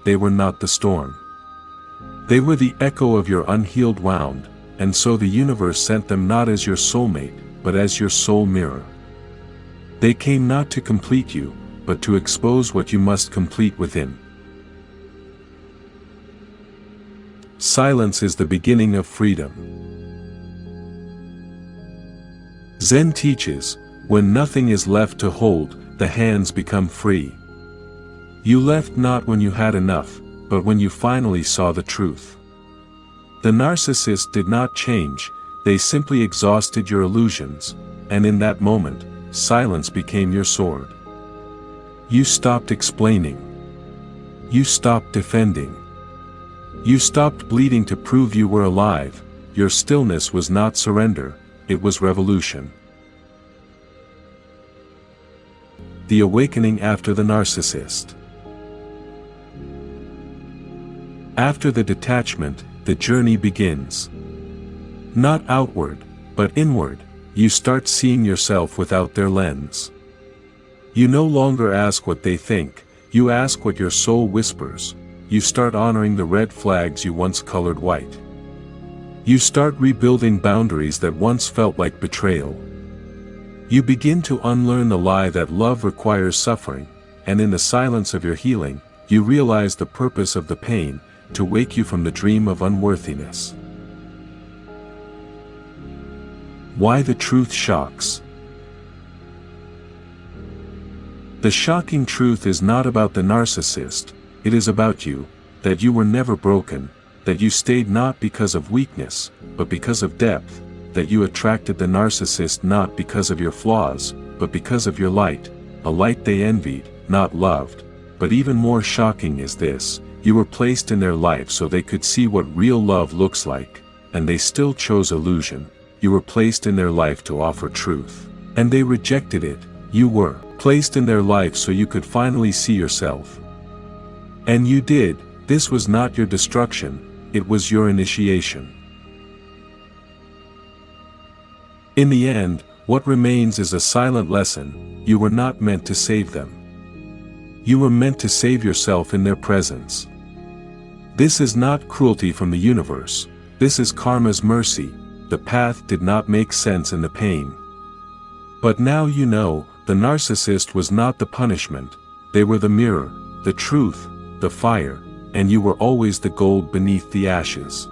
they were not the storm. They were the echo of your unhealed wound, and so the universe sent them not as your soulmate, but as your soul mirror. They came not to complete you, but to expose what you must complete within. Silence is the beginning of freedom. Zen teaches, when nothing is left to hold, the hands become free. You left not when you had enough, but when you finally saw the truth. The narcissist did not change, they simply exhausted your illusions, and in that moment, silence became your sword. You stopped explaining. You stopped defending. You stopped bleeding to prove you were alive. Your stillness was not surrender, it was revolution. The awakening after the narcissist. After the detachment, the journey begins. Not outward, but inward, you start seeing yourself without their lens. You no longer ask what they think, you ask what your soul whispers. You start honoring the red flags you once colored white. You start rebuilding boundaries that once felt like betrayal. You begin to unlearn the lie that love requires suffering, and in the silence of your healing, you realize the purpose of the pain, to wake you from the dream of unworthiness. Why the truth shocks. The shocking truth is not about the narcissist, it is about you, that you were never broken, that you stayed not because of weakness, but because of depth, that you attracted the narcissist not because of your flaws, but because of your light, a light they envied, not loved. But even more shocking is this, you were placed in their life so they could see what real love looks like, and they still chose illusion. You were placed in their life to offer truth, and they rejected it. You were placed in their life so you could finally see yourself. And you did. This was not your destruction, it was your initiation. In the end, what remains is a silent lesson, you were not meant to save them. You were meant to save yourself in their presence. This is not cruelty from the universe, this is karma's mercy. The path did not make sense in the pain. But now you know, the narcissist was not the punishment, they were the mirror, the truth, the fire, and you were always the gold beneath the ashes.